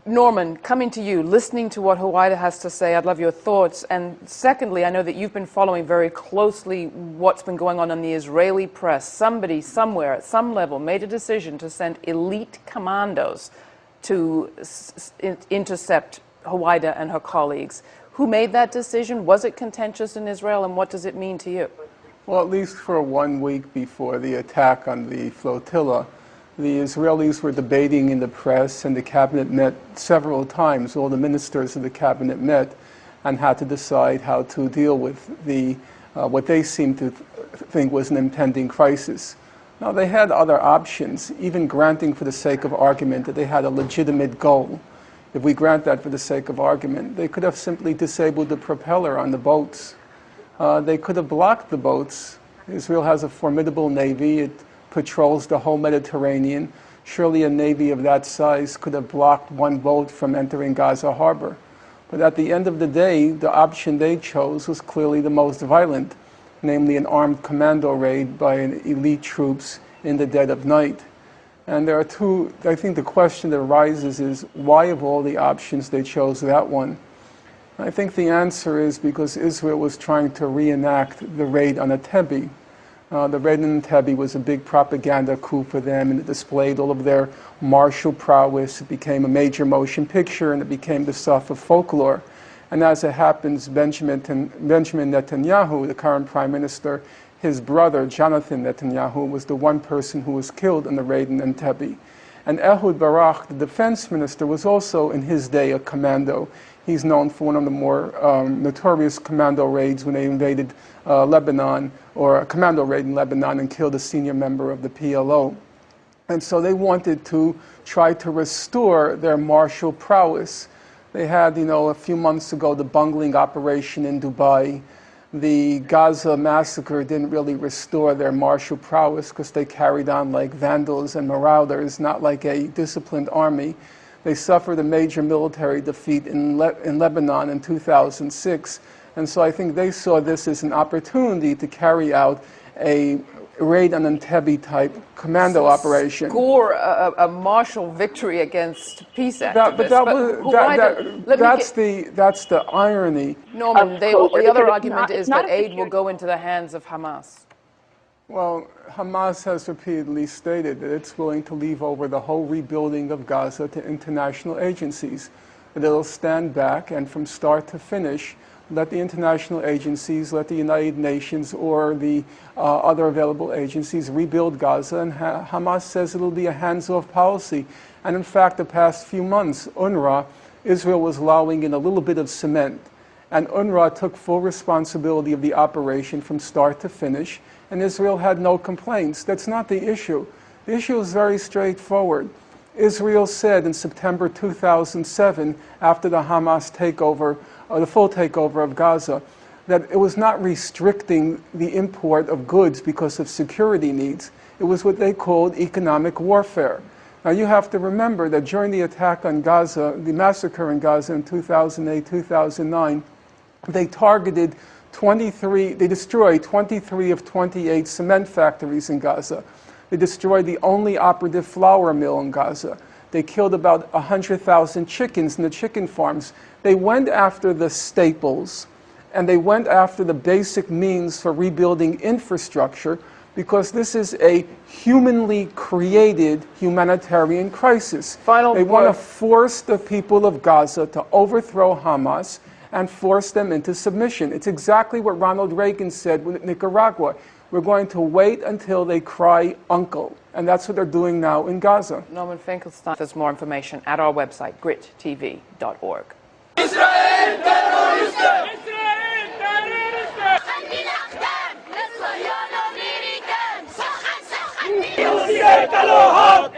Norman, coming to you, listening to what Huwaida has to say, I'd love your thoughts. And secondly, I know that you've been following very closely what's been going on in the Israeli press. Somebody, somewhere, at some level, made a decision to send elite commandos to intercept Huwaida and her colleagues. Who made that decision? Was it contentious in Israel, and what does it mean to you? Well, at least for 1 week before the attack on the flotilla, the Israelis were debating in the press, and the cabinet met several times. All the ministers of the cabinet met and had to decide how to deal with what they seemed to think was an impending crisis. Now, they had other options, even granting for the sake of argument that they had a legitimate goal. If we grant that for the sake of argument, they could have simply disabled the propeller on the boats. They could have blocked the boats. Israel has a formidable navy. It patrols the whole Mediterranean. Surely a navy of that size could have blocked one boat from entering Gaza harbor. But at the end of the day, the option they chose was clearly the most violent, namely an armed commando raid by elite troops in the dead of night. And there are two, I think the question that arises is, why of all the options they chose that one? I think the answer is because Israel was trying to reenact the raid on Entebbe. The raid on Entebbe was a big propaganda coup for them, and it displayed all of their martial prowess. It became a major motion picture, and it became the stuff of folklore. And as it happens, Benjamin Netanyahu, the current prime minister, his brother, Jonathan Netanyahu, was the one person who was killed in the raid in Entebbe. And Ehud Barak, the defense minister, was also in his day a commando. He's known for one of the more notorious commando raids when they invaded Lebanon, or a commando raid in Lebanon, and killed a senior member of the PLO. And so they wanted to try to restore their martial prowess. They had, a few months ago, the bungling operation in Dubai. The Gaza massacre didn't really restore their martial prowess because they carried on like vandals and marauders, not like a disciplined army. They suffered a major military defeat in Lebanon in 2006. And so I think they saw this as an opportunity to carry out a raid on Entebbe type commando operation. Score a martial victory against peace activists. That's the irony. Norman, the other argument is that aid will go into the hands of Hamas. Well, Hamas has repeatedly stated that it's willing to leave over the whole rebuilding of Gaza to international agencies, that it'll stand back and from start to finish, let the international agencies, let the United Nations or the other available agencies rebuild Gaza, and Hamas says it'll be a hands-off policy. And in fact, the past few months, UNRWA, Israel was allowing in a little bit of cement, and UNRWA took full responsibility of the operation from start to finish, and Israel had no complaints. That's not the issue. The issue is very straightforward. Israel said in September 2007, after the Hamas takeover, or the full takeover of Gaza, that it was not restricting the import of goods because of security needs. It was what they called economic warfare. Now you have to remember that during the attack on Gaza, the massacre in Gaza in 2008, 2009, they destroyed 23 of 28 cement factories in Gaza. They destroyed the only operative flour mill in Gaza. They killed about 100,000 chickens in the chicken farms. They went after the staples, and they went after the basic means for rebuilding infrastructure, because this is a humanly created humanitarian crisis. They want to force the people of Gaza to overthrow Hamas and force them into submission. It's exactly what Ronald Reagan said with Nicaragua. We're going to wait until they cry uncle. And that's what they're doing now in Gaza. Norman Finkelstein. There's more information at our website, GRITtv.org. Israel terroriste! Israel terroriste!